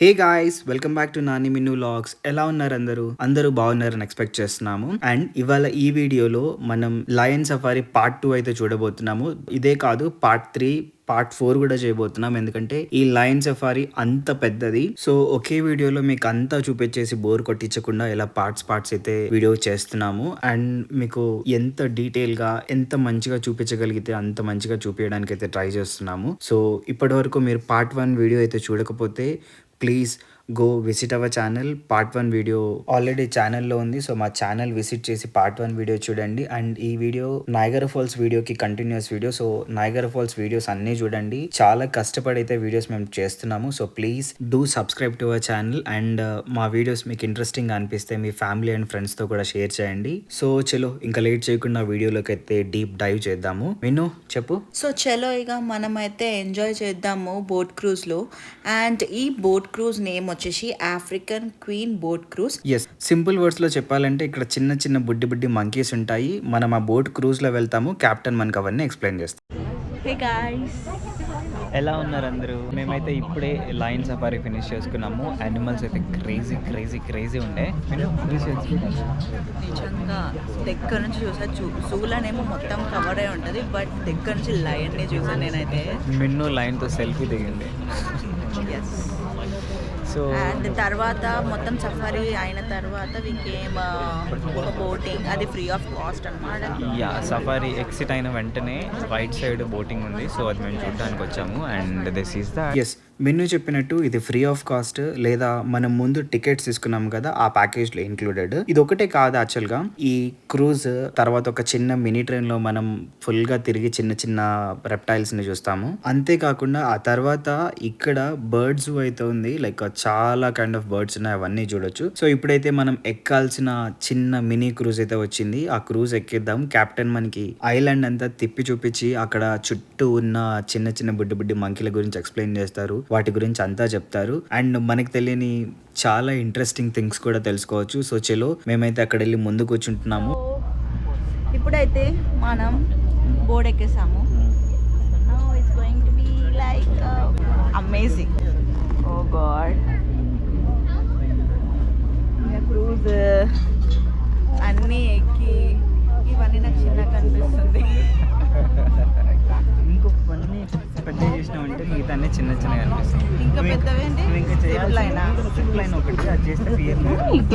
Hey guys, welcome back to Nani Minnu vlogs. ఎలా ఉన్నారు అందరూ బాగున్నారని ఎక్స్పెక్ట్ చేస్తున్నాము. అండ్ ఇవాళ ఈ వీడియోలో మనం లయన్ సఫారీ పార్ట్ 2 అయితే చూడబోతున్నాము. ఇదే కాదు, పార్ట్ 3 పార్ట్ 4 కూడా చేయబోతున్నాం. ఎందుకంటే ఈ లయన్ సఫారీ అంత పెద్దది. సో ఒకే వీడియోలో మీకు అంతా చూపించేసి బోర్ కొట్టించకుండా ఇలా పార్ట్స్ అయితే వీడియో చేస్తున్నాము. అండ్ మీకు ఎంత డీటెయిల్ గా ఎంత మంచిగా చూపించగలిగితే అంత మంచిగా చూపించడానికి అయితే ట్రై చేస్తున్నాము. సో ఇప్పటి వరకు మీరు పార్ట్ 1 వీడియో అయితే చూడకపోతే please go visit our channel. Part 1 video already ఛానల్లో ఉంది. సో మా ఛానల్ విజిట్ చేసి పార్ట్ 1 వీడియో చూడండి. అండ్ ఈ వీడియో నయాగరా ఫాల్స్ వీడియోకి continues video. So Niagara falls videos అన్నీ చూడండి. చాలా కష్టపడైతే వీడియోస్ మేము చేస్తున్నాము. So please do subscribe to our channel. And మా వీడియోస్ మీకు ఇంట్రెస్టింగ్ అనిపిస్తే మీ ఫ్యామిలీ అండ్ ఫ్రెండ్స్తో కూడా షేర్ చేయండి. సో చలో ఇంకా లేట్ చేయకుండా వీడియోలోకి అయితే డీప్ డైవ్ చేద్దాము. విను, చెప్పు. సో చలో ఇక మనమైతే ఎంజాయ్ చేద్దాము బోట్ క్రూజ్లో. అండ్ ఈ బోట్ క్రూజ్ నేమ్ వచ్చేసి African queen boat cruise. Yes, simple words లో చెప్పాలంటే ఇక్కడ చిన్న చిన్న బుడ్డి మంకీస్ ఉంటాయి. మనం ఆ బోట్ క్రూజ్ లో వెళ్తాము. కెప్టెన్ మనకు అవన్నీ ఎక్స్ప్లెయిన్ చేస్తాం. హే గాయ్స్, ఎలా ఉన్నారు అందరూ? మేమైతే ఇప్పుడే లయన్ సఫారీ ఫినిష్ చేసుకున్నాము. యానిమల్స్ అయితే క్రేజీ ఉండే. నిజంగా దగ్గర నుంచి చూసా. జూలోనేమో మొత్తం కవర్ అయి ఉంటుంది, బట్ దగ్గర నుంచి లయన్ని చూసాను నేనైతే. మిన్ను లయన్తో సెల్ఫీ దిగింది. ఎస్. సో అండ్ తర్వాత మొత్తం సఫారీ అయిన తర్వాత వికేమ్ ఒక బోటింగ్, అది ఫ్రీ ఆఫ్ కాస్ట్ అనమాట. యా, సఫారీ ఎక్సిట్ అయిన వెంటనే రైట్ సైడ్ బోటింగ్ ఉంది. సో అది మేము చూడడానికి వచ్చాము. And this is the yes, మెన్యూ చెప్పినట్టు ఇది ఫ్రీ ఆఫ్ కాస్ట్, లేదా మనం ముందు టికెట్స్ తీసుకున్నాం కదా ఆ ప్యాకేజ్ లో ఇంక్లూడెడ్. ఇది ఒకటే కాదు, యాక్చువల్ గా ఈ క్రూజ్ తర్వాత ఒక చిన్న మినీ ట్రైన్ లో మనం ఫుల్ గా తిరిగి చిన్న రెప్టైల్స్ ని చూస్తాము. అంతేకాకుండా ఆ తర్వాత ఇక్కడ బర్డ్స్ అయితే ఉంది. లైక్ చాలా కైండ్ ఆఫ్ బర్డ్స్ ఉన్నాయి, అవన్నీ చూడొచ్చు. సో ఇప్పుడైతే మనం ఎక్కాల్సిన చిన్న మినీ క్రూజ్ అయితే వచ్చింది. ఆ క్రూజ్ ఎక్కిద్దాం. కెప్టెన్ మనకి ఐలాండ్ అంతా తిప్పి చూపించి అక్కడ చుట్టూ ఉన్న చిన్న బుడ్డి మంకీల గురించి ఎక్స్ప్లెయిన్ చేస్తారు. వాటి గురించి అంతా చెప్తారు. అండ్ మనకి తెలియని చాలా ఇంట్రెస్టింగ్ థింగ్స్ కూడా తెలుసుకోవచ్చు. సో చలో మేమైతే అక్కడ వెళ్ళి ముందు కూర్చుంటున్నాము. ఇప్పుడైతే మనం బోర్డ్ ఎక్కేసాము. Now it's going to be like amazing. Oh god, cruise అన్నీ ఎక్కి ఇవన్నీ నాకు చిన్నగా అనిపిస్తుంది. ఇంకొకవన్నీ పెద్ద చేసినామంటే మిగతా అన్ని చిన్నగా అనిపిస్తుంది. ఇంకా పెద్దవేంటి?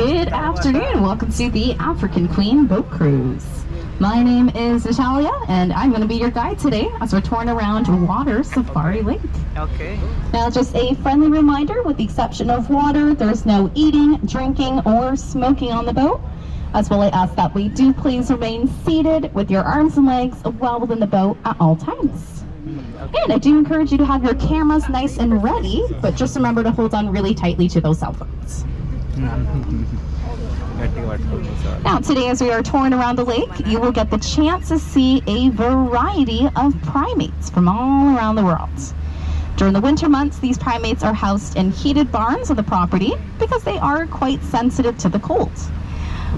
Good afternoon. Welcome to the African Queen Boat Cruise. My name is Natalia, and I'm going to be your guide today as we're touring around Water Safari Lake. Okay. Now, just a friendly reminder, with the exception of water, there's no eating, drinking, or smoking on the boat. As well, I ask that we do please remain seated with your arms and legs well within the boat at all times. Okay. And I do encourage you to have your cameras nice and ready, but just remember to hold on really tightly to those cell phones. Now, today as we are touring around the lake, you will get the chance to see a variety of primates from all around the world. During the winter months, these primates are housed in heated barns on the property because they are quite sensitive to the cold.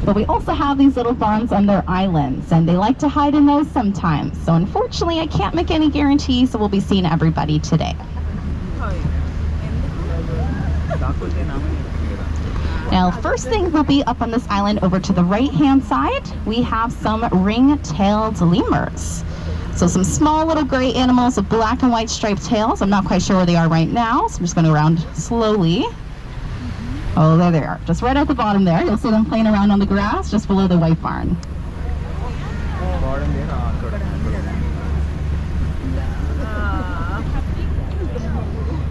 But we also have these little barns on their islands, and they like to hide in those sometimes. So unfortunately, I can't make any guarantees that we'll be seeing everybody today. Now, first thing will be up on this island over to the right-hand side, we have some ring-tailed lemurs. So some small little gray animals with black and white striped tails. I'm not quite sure where they are right now, so I'm just going to go around slowly. Oh, there they are, just right at the bottom there. You'll see them playing around on the grass just below the white barn.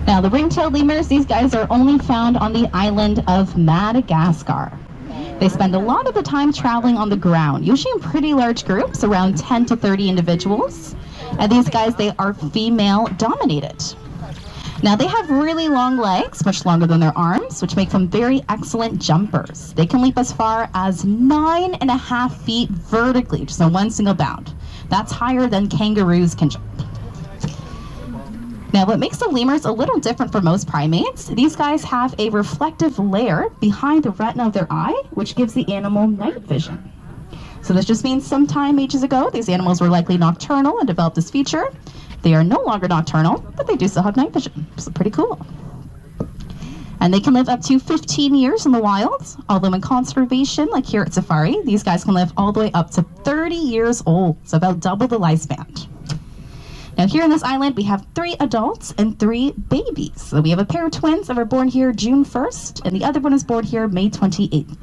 Now, the ring-tailed lemurs, these guys are only found on the island of Madagascar. They spend a lot of the time traveling on the ground, usually in pretty large groups, around 10 to 30 individuals. And these guys, they are female-dominated. Now, they have really long legs, much longer than their arms, which make them very excellent jumpers. They can leap as far as 9.5 feet vertically, just in one single bound. That's higher than kangaroos can jump. Now, what makes the lemurs a little different from most primates, these guys have a reflective layer behind the retina of their eye, which gives the animal night vision. So this just means some time ages ago, these animals were likely nocturnal and developed this feature. They are no longer nocturnal, but they do still have night vision, so pretty cool. And they can live up to 15 years in the wild, although in conservation, like here at Safari, these guys can live all the way up to 30 years old, so about double the lifespan. Now here on this island, we have 3 adults and 3 babies. So we have a pair of twins that were born here June 1st, and the other one is born here May 28th.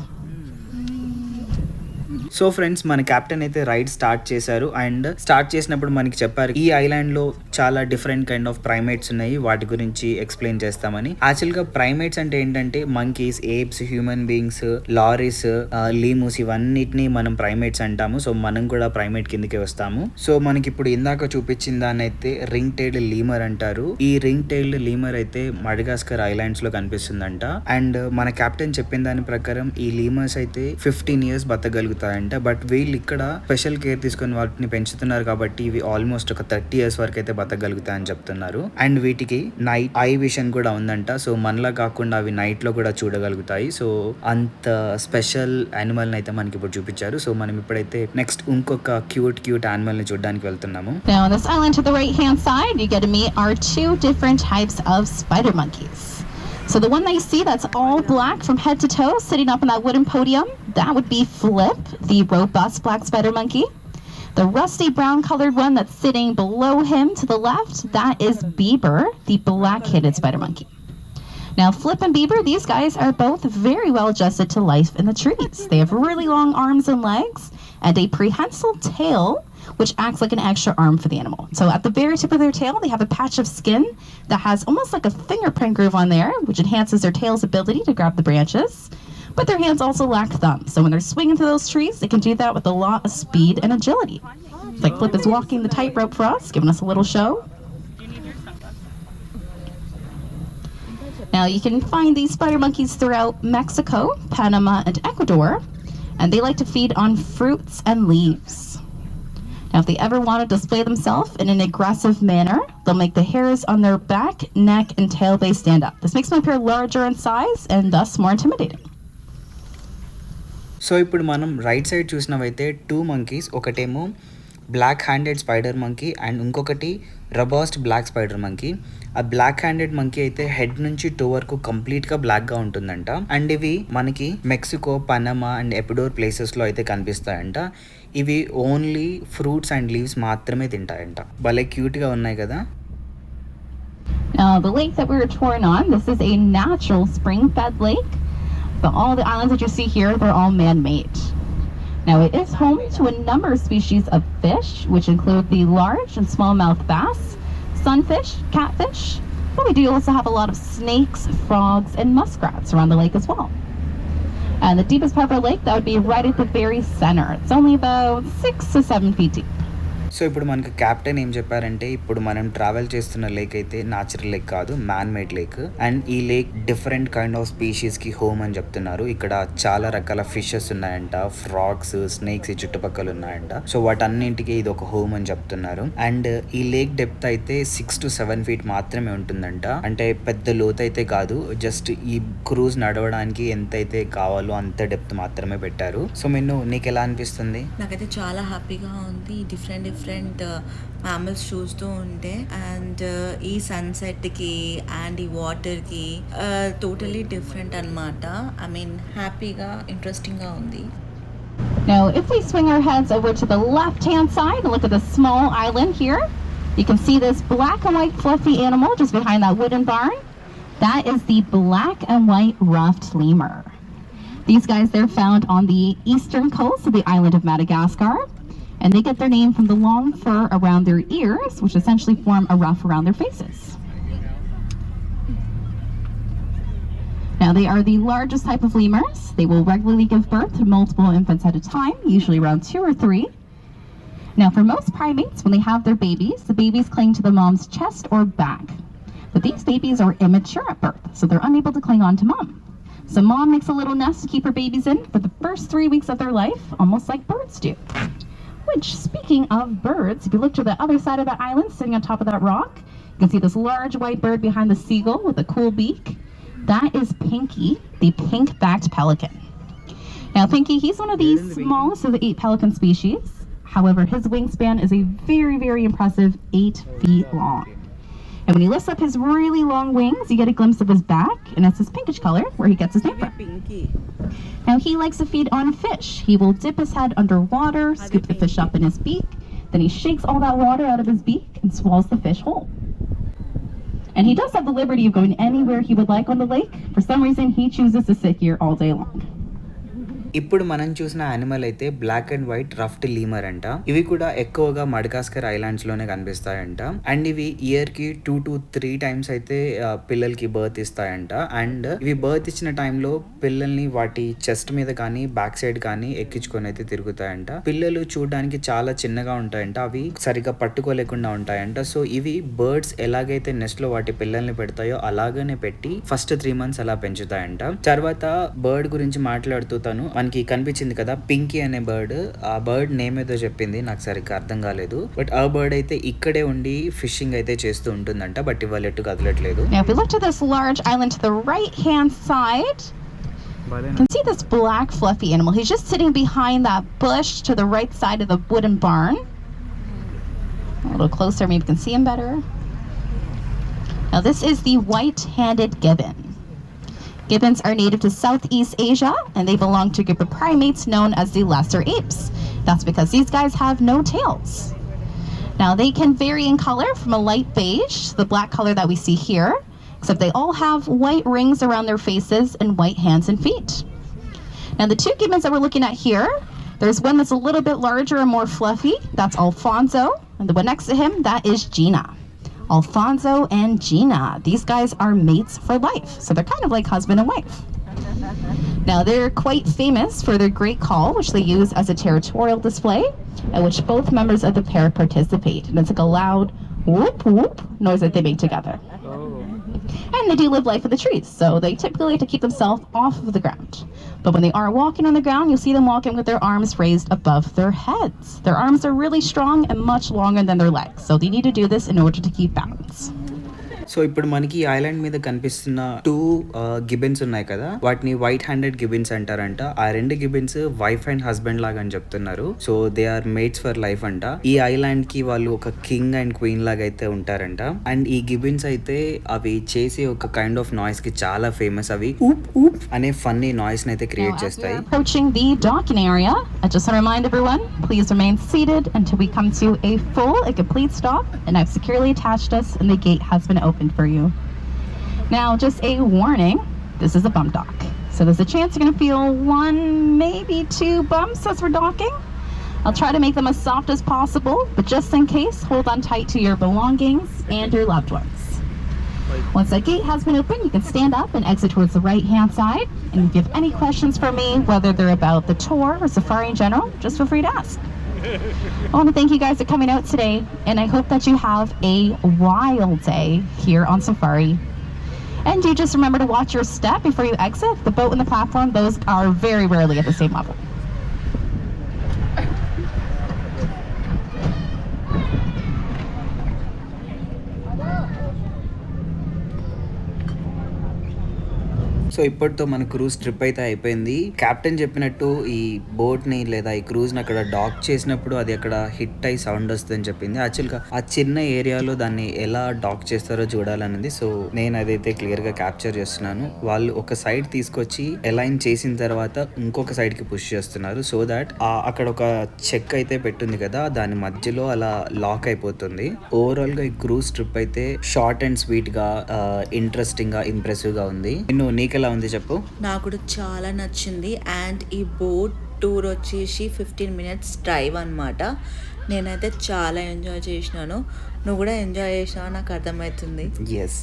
So friends, మన captain అయితే ride start చేశారు. And start చేసినప్పుడు మనకి చెప్పారు ఈ ఐలాండ్లో చాలా different kind of primates ఉన్నాయి, వాటి గురించి ఎక్స్ప్లెయిన్ చేస్తామని. యాక్చువల్గా ప్రైమేట్స్ అంటే ఏంటంటే monkeys, apes, human beings, lorises, lemurs, ఇవన్నిటిని మనం ప్రైమేట్స్ అంటాము. సో మనం కూడా ప్రైమేట్ కిందకి వస్తాము. సో మనకి ఇప్పుడు ఇందాక చూపించిన దాన్ని అయితే రింగ్ టైల్డ్ లీమర్ అంటారు. ఈ రింగ్ టైల్డ్ లీమర్ అయితే మడగాస్కర్ ఐలాండ్స్ లో కనిపిస్తుందంట. అండ్ మన కెప్టెన్ చెప్పిన దాని ప్రకారం ఈ లీమర్స్ అయితే 15 years బతకగలుగుతాయంట. బట్ వీళ్ళు ఇక్కడ స్పెషల్ కేర్ తీసుకుని వాటిని పెంచుతున్నారు కాబట్టి ఇవి ఆల్మోస్ట్ ఒక 30 years వరకు అయితే బతకగలుగుతాయని చెప్తున్నారు. అండ్ వీటికి నైట్ ఐ విషన్ కూడా ఉందంట. సో మనలా కాకుండా అవి నైట్ లో కూడా చూడగలుగుతాయి. సో అంత స్పెషల్ యానిమల్ అయితే మనకి ఇప్పుడు చూపించారు. సో మనం ఇప్పుడైతే నెక్స్ట్ ఇంకొక క్యూట్ యానిమల్ ని చూడడానికి వెళ్తున్నాము. Now on this island to the right hand side, you get to meet our 2 different types of spider monkeys. So the one that you see that's all black from head to toe, sitting up on that wooden podium, that would be Flip, the robust black spider monkey. The rusty brown colored one that's sitting below him to the left, that is Bieber, the black-headed spider monkey. Now Flip and Bieber, these guys are both very well adjusted to life in the trees. They have really long arms and legs and a prehensile tail which acts like an extra arm for the animal. So at the very tip of their tail, they have a patch of skin that has almost like a fingerprint groove on there, which enhances their tail's ability to grab the branches. But their hands also lack thumbs. So when they're swinging through those trees, they can do that with a lot of speed and agility. Like Flip is walking the tightrope for us, giving us a little show. Now you can find these spider monkeys throughout Mexico, Panama, and Ecuador, and they like to feed on fruits and leaves. Now, if they ever want to display themselves in an aggressive manner, they'll make the hairs on their back, neck, and tail base stand up. This makes them appear larger in size and thus more intimidating. So ఇప్పుడు మనం right side చూసినవైతే 2 monkeys, ఒకటేమో black handed spider monkey and ఇంకొకటి robust black spider monkey. ఆ black handed monkey అయితే head నుంచి toe వరకు కంప్లీట్గా బ్లాక్గా ఉంటుందంట. అండ్ ఇవి మనకి మెక్సికో, పనమా అండ్ ఎపిడోర్ ప్లేసెస్లో అయితే కనిపిస్తాయంట. ఇవి ఓన్లీ ఫ్రూట్స్ అండ్ లీవ్స్ మాత్రమే తింటాయంట. భలే క్యూట్గా ఉన్నాయి కదా. Now, the lake that we were touring on, this is a natural spring-fed lake, but all the islands that you see here, they're all man-made. Now, it is home to a number of species of fish, which include the large and smallmouth bass, sunfish, catfish, but we do also have a lot of snakes, frogs, and muskrats around the lake as well. And the deepest part of our lake, that would be right at the very center. It's only about 6 to 7 feet deep. So ఇప్పుడు మనకి captain ఏం చెప్పారంటే ఇప్పుడు మనం travel చేస్తున్న lake అయితే natural lake కాదు, man made lake. And ఈ lake different kind of species కి హోమ్ అని చెప్తున్నారు. ఇక్కడ చాలా రకాల ఫిషెస్ ఉన్నాయంట, ఫ్రాగ్స్, స్నేక్స్ ఈ చుట్టుపక్కల ఉన్నాయంట. సో వాటన్నింటికి ఇది ఒక హోమ్ అని చెప్తున్నారు. అండ్ ఈ లేక్ డెప్త్ అయితే 6 to 7 feet మాత్రమే ఉంటుందంట. అంటే పెద్ద లోతు అయితే కాదు, జస్ట్ ఈ క్రూజ్ నడవడానికి ఎంతైతే కావాలో అంత డెప్త్ మాత్రమే పెట్టారు. సో మిన్ను, నీకు ఎలా అనిపిస్తుంది? నాకైతే చాలా హ్యాపీగా ఉంది. డిఫరెంట్ మ్యామల్స్ చూస్తూ ఉంటే అండ్ ఈ సన్సెట్కి అండ్ ఈ వాటర్కి టోటలీ డిఫరెంట్ అనమాట. ఐ మీన్ హ్యాపీగా, ఇంట్రెస్టింగ్గా ఉంది. Now, if we swing our heads over to the left-hand side and look at the small island here, you can see this black and white fluffy animal just behind that wooden barn. That is the black and white ruffed lemur. These guys, they're found on the eastern coast of the island of Madagascar. And they get their name from the long fur around their ears, which essentially form a ruff around their faces. Now, they are the largest type of lemurs. They will regularly give birth to multiple infants at a time, usually around 2 or 3. Now, for most primates, when they have their babies, the babies cling to the mom's chest or back. But these babies are immature at birth, so they're unable to cling on to mom. So mom makes a little nest to keep her babies in for the first 3 weeks of their life, almost like birds do. Which, speaking of birds, if you look to the other side of that island, sitting on top of that rock, you can see this large white bird behind the seagull with a cool beak. That is Pinky, the pink-backed pelican. Now, Pinky, he's one of the smallest of the 8 pelican species. However, his wingspan is a very, very impressive 8 feet long. And when he lifts up his really long wings, you get a glimpse of his back, and it's this pinkish color where he gets his name from. Pinky. Now he likes to feed on fish. He will dip his head underwater, scoop the fish up in his beak, then he shakes all that water out of his beak and swallows the fish whole. And he does have the liberty of going anywhere he would like on the lake. For some reason, he chooses to sit here all day long. ఇప్పుడు మనం చూసిన animal అయితే black and white రఫ్ట్ లీమర్ అంట. ఇవి కూడా ఎక్కువగా Madagascar islands లోనే కనిపిస్తాయంట. And ఇవి ఇయర్ కి 2 to 3 times అయితే పిల్లలకి బర్త్ ఇస్తాయంట. అండ్ ఇవి బర్త్ ఇచ్చిన టైంలో పిల్లల్ని వాటి చెస్ట్ మీద కానీ బ్యాక్ సైడ్ కానీ ఎక్కించుకొని అయితే తిరుగుతాయంట. పిల్లలు చూడడానికి చాలా చిన్నగా ఉంటాయంట. అవి సరిగా పట్టుకోలేకుండా ఉంటాయంట. సో ఇవి బర్డ్స్ ఎలాగైతే నెస్ట్ లో వాటి పిల్లల్ని పెడతాయో అలాగనే పెట్టి ఫస్ట్ 3 months అలా పెంచుతాయంట. తర్వాత బర్డ్ గురించి మాట్లాడుతూ తను మనకి కనిపించింది కదా పింకీ అనే బర్డ్, ఆ బర్డ్ నేమ్ ఏదో చెప్పింది, నాకు సరిగ్గా అర్థం కాలేదు. బట్ ఆ బర్డ్ అయితే ఇక్కడే ఉండి ఫిషింగ్ అయితే చేస్తూ ఉంటుందంట. బట్ ఇవాళ ఎట్టు కదలట్లేదు. Now if we look to this large island to the right hand side, you can see this black fluffy animal. He's just sitting behind that bush to the right side of the wooden barn. A little closer, maybe you can see him better. Now this is the white-handed gibbon. Gibbons are native to Southeast Asia, and they belong to a group of primates known as the lesser apes. That's because these guys have no tails. Now they can vary in color from a light beige to the black color that we see here, except they all have white rings around their faces and white hands and feet. Now the two gibbons that we're looking at here, there's one that's a little bit larger and more fluffy. That's Alfonso, and the one next to him, that is Gina. Alfonso and Gina, these guys are mates for life, so they're kind of like husband and wife. Now they're quite famous for their great call, which they use as a territorial display, at which both members of the pair participate, and it's like a loud whoop whoop noise that they make together. And they do live life in the trees, so they typically like to keep themselves off of the ground. But when they are walking on the ground, you'll see them walking with their arms raised above their heads. Their arms are really strong and much longer than their legs, so they need to do this in order to keep balance. So ఇప్పుడు మనకి ఈ island మీద కనిపిస్తున్న 2 గిబెన్స్ ఉన్నాయి కదా, వాటిని white handed గిబెన్స్ అంటారంట. ఆ 2 గిబెన్స్ వైఫ్ అండ్ హస్బెండ్ లాగా అని చెప్తున్నారు. So they are mates for life అంట. ఈ ఐలాండ్ కి వాళ్ళు ఒక కింగ్ అండ్ క్వీన్ లాగా అయితే ఉంటారంట. అండ్ ఈ గిబెన్స్ అయితే అవి చేసే ఒక కైండ్ ఆఫ్ నాయిస్ కి చాలా ఫేమస్. అవి ఊప్ ఊప్ అనే ఫన్నీ నాయిస్ ని అయితే క్రియేట్ చేస్తాయి. Approaching the docking area, I just want to remind everyone, please remain seated until we come to a full and complete stop, and I've securely attached us and the gate has been opened for you. Now, just a warning, this is a bump dock. So there's a chance you're going to feel 1, maybe 2 bumps as we're docking. I'll try to make them as soft as possible, but just in case, hold on tight to your belongings and your loved ones. Once that gate has been opened, you can stand up and exit towards the right-hand side. And if you have any questions for me, whether they're about the tour or safari in general, just feel free to ask. I want to thank you guys for coming out today, and I hope that you have a wild day here on safari. And do just remember to watch your step before you exit. The boat and the platform, those are very rarely at the same level. So ఇప్పటితో మన cruise trip అయితే అయిపోయింది. Captain చెప్పినట్టు ఈ boat ని లేదా ఈ cruise ని అక్కడ డాక్ చేసినప్పుడు అది అక్కడ హిట్ అయి సౌండ్ వస్తుందని చెప్పింది. యాక్చువల్గా ఆ చిన్న ఏరియాలో దాన్ని ఎలా డాక్ చేస్తారో చూడాలన్నది. సో నేను అదైతే క్లియర్ గా క్యాప్చర్ చేస్తున్నాను. వాళ్ళు ఒక సైడ్ తీసుకొచ్చి అలైన్ చేసిన తర్వాత ఇంకొక సైడ్ కి పుష్ చేస్తున్నారు. సో దాట్ అక్కడ ఒక చెక్ అయితే పెట్టుంది కదా, దాని మధ్యలో అలా లాక్ అయిపోతుంది. ఓవరాల్ గా ఈ క్రూజ్ ట్రిప్ అయితే షార్ట్ అండ్ స్వీట్ గా ఇంట్రెస్టింగ్ గా ఇంప్రెసివ్ గా ఉంది. నీకు ఎలా ఉంది చెప్పు? నాకు కూడా చాలా నచ్చింది. అండ్ ఈ బోట్ టూర్ వచ్చేసి 15 minutes డ్రైవ్ అనమాట. నేనైతే చాలా ఎంజాయ్ చేసినాను. నువ్వు కూడా ఎంజాయ్ చేసినావు నాకు అర్థమవుతుంది. ఎస్.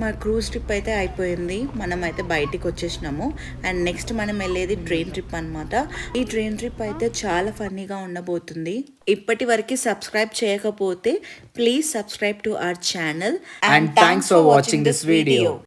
మా క్రూజ్ ట్రిప్ అయితే అయిపోయింది. మనం అయితే బయటికి వచ్చేసినాము. అండ్ నెక్స్ట్ మనం వెళ్ళేది ట్రైన్ ట్రిప్ అనమాట. ఈ ట్రైన్ ట్రిప్ అయితే చాలా ఫన్నీగా ఉండబోతుంది. ఇప్పటి వరకు సబ్స్క్రైబ్ చేయకపోతే please subscribe to our channel. And thanks for watching this video.